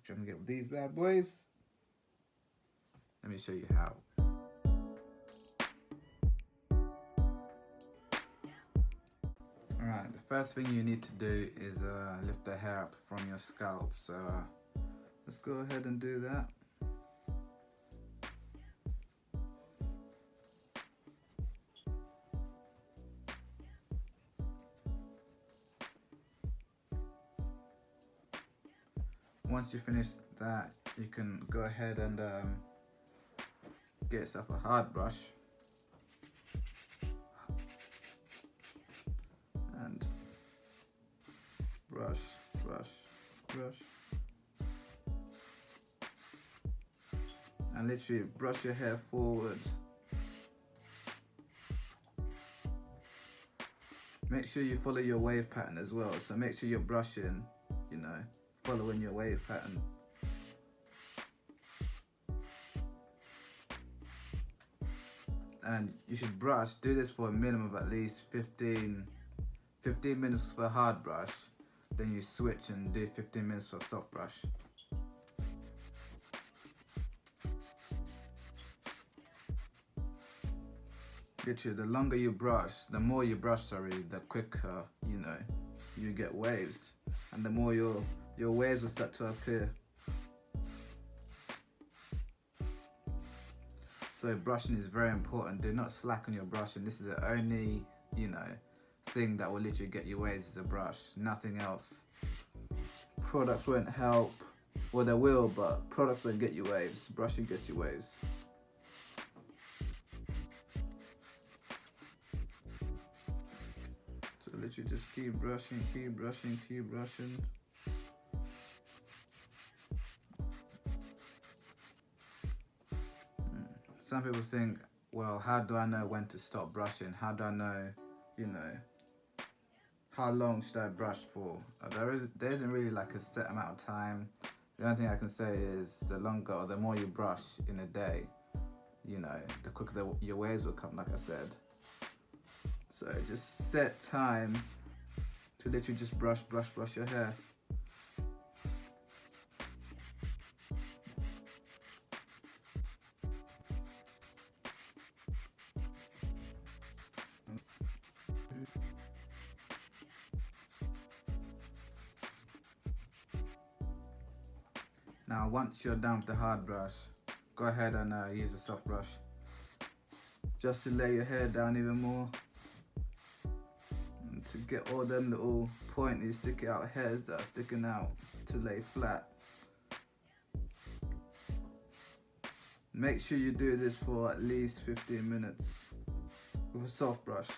trying to get these bad boys. Let me show you how. Alright, the first thing you need to do is lift the hair up from your scalp. So let's go ahead and do that. Once you finish that, you can go ahead and get yourself a hard brush and brush, and literally brush your hair forward. Make sure you follow your wave pattern as well, so make sure you're brushing, you know, following your wave pattern. And you should do this for a minimum of at least 15 minutes for a hard brush, then you switch and do 15 minutes for a soft brush. Literally, the longer you brush, the more you brush, the quicker, you know, you get waves, and the more your waves will start to appear. So brushing is very important. Do not slacken your brushing. This is the only, you know, thing that will literally get you waves is a brush, nothing else. Products won't help, well they will, but products won't get you waves. Brushing gets you waves. So literally just keep brushing. Some people think, well, how do I know when to stop brushing? How do I know, you know, how long should I brush for? There isn't really like a set amount of time. The only thing I can say is the longer or the more you brush in a day, you know, the quicker your waves will come, like I said. So just set time to literally just brush your hair. Now once you're done with the hard brush, go ahead and use a soft brush just to lay your hair down even more, and to get all them little pointy sticky out hairs that are sticking out to lay flat. Make sure you do this for at least 15 minutes with a soft brush.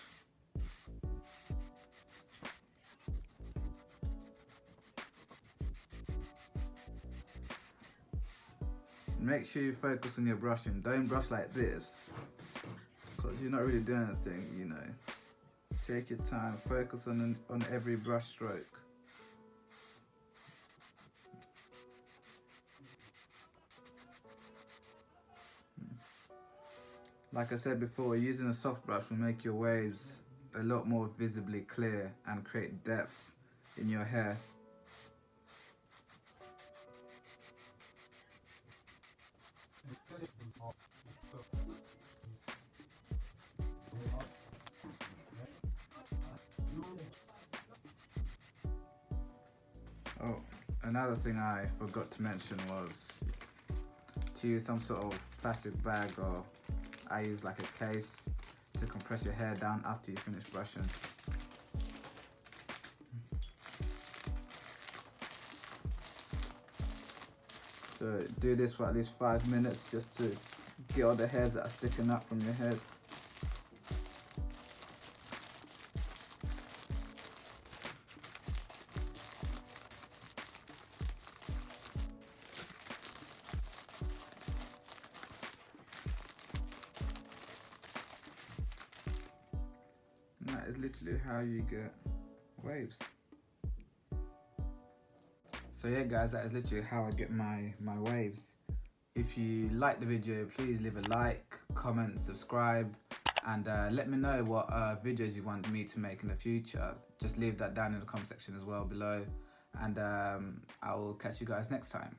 Make sure you focus on your brushing. Don't brush like this, because you're not really doing anything, you know. Take your time, focus on every brush stroke. Like I said before, using a soft brush will make your waves a lot more visibly clear and create depth in your hair. Oh, another thing I forgot to mention was to use some sort of plastic bag, or I use like a case to compress your hair down after you finish brushing. So do this for at least 5 minutes just to get all the hairs that are sticking up from your head. And that is literally how you get waves. So yeah guys, that is literally how I get my waves. If you like the video, please leave a like, comment, subscribe, and let me know what videos you want me to make in the future. Just leave that down in the comment section as well below, and I will catch you guys next time.